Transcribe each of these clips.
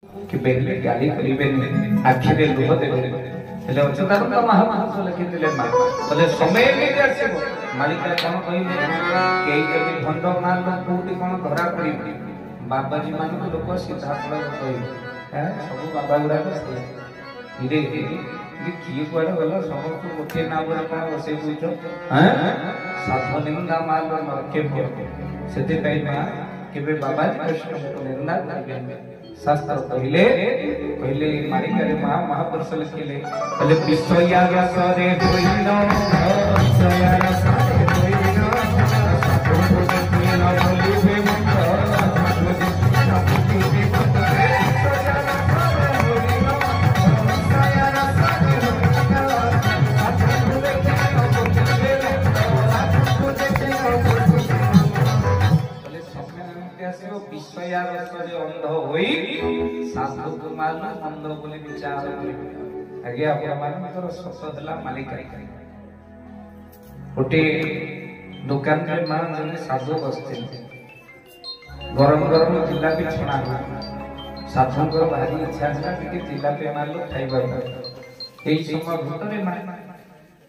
कि पहले गाली करिबेनी आखिरे लुह देबे हेले अच्युतानंद महापुरुष लिखिथिले मा बोले समय नहीं आसीबो मालिका कोन कहिबे केई केई भंड माल कोठी कोन धरा पड़िबे बाबाजी मान लोक सीधा पड़ कहिबे है सब बाबा गुडा इरे ये किए कुआडे गला समस्त गोटे ना बड़ा कोन बसे बुझो हैं साधु निंदा माल नरके भो सेते पई मा केबे बाबाजी कृष्ण को निंदा करिबे शास्त्र पहले पहले मारी करे महापुरुष लिखिले पहले विश्वया व्यासरे होइनो विश्वया व्यासरे होइनो साधु पुण्य बोलिबे मंत्र अंध होई साधु कुमार मंद बोले विचार आगे आपण मानकर ससदला मालिका गोटे दुकान रे मान जने साधु बसते गरम गरम जिलापी छणा साधु को भारी इच्छा था कि जिलापी मारलो खाइबा एई समय भीतर मान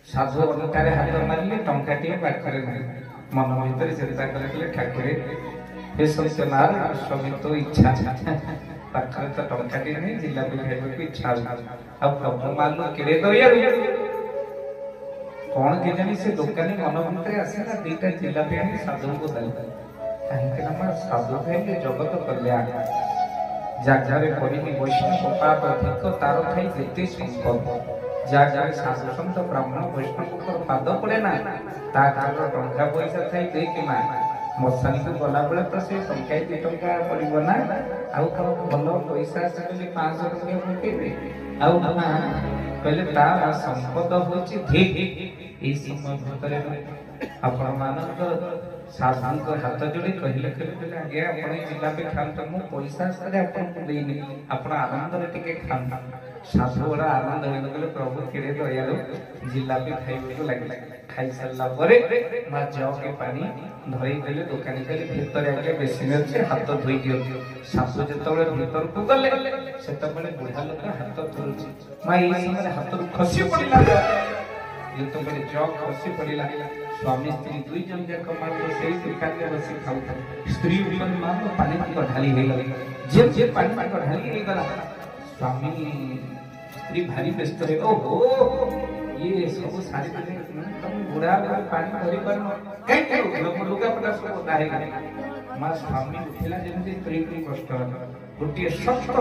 साधु अंकारे हाथ मारले टंकाटिए पाखरे नहीं मन भीतर चिंता करले ठाकुरे हे सत्यनार स्वामी तो इच्छा पाखरे तो टंकाटी नहीं जिलापी खाइबा को इच्छा अब प्रभु मारलो केड़े तो यार कौन के जानी से दुकानी मन भीतर आसे ना दीटा जिलापी आनी साधु को दल काहे के ना साधु खाइले जगत कल्याण जागारे परिनी वैष्णव पाप अधिक तार खाई जेते संपद जागारे साधु संत ब्राह्मण वैष्णव को पाद पड़े ना ता कार टंका पैसा थाई दे कि मा मसानी को गला बेले तो से संख्या 2 टंका पड़िबो ना आउ का भलो पैसा से 500 टंका पकेबे आउ ना पहले ता संपद होची ठीक ई समय भीतर आपण मानक साधु को हाथ जोड़ी कहले कहले आगे आपण जिला पे खान त मु पैसा सारे आपण को देनी आपण आनंद रे टिके खान साधु बड़ा आनंद होइल कहले प्रभु केड़े दयालु जिला पे खाइबे को लागे खाई सल्ला परे मा जग के पानी धरै देले दुकानी के भीतर आके बेसी में हाथ धोई दियो साधु जतबे भीतर को गले सेतबे बुढ़ा लोक हाथ धोउची मा ई समय हाथ खसी पड़िला जतबे जग खसी पड़िला स्वामी स्त्री दुई जन जाक मात्र सेई दुकान में बसी खाउ स्त्री ऊपर मार पानी को ढाली हे गले जे पानी को ढाली हे गला स्वामी स्त्री भारी व्यस्त रे ओहो ये सब सारी माने तुम बुढ़ा पानी भरी पर कई लुगा पटा सब दाहे गले मां स्वामी उठिला जेमति स्त्री कष्ट गोटे सख्त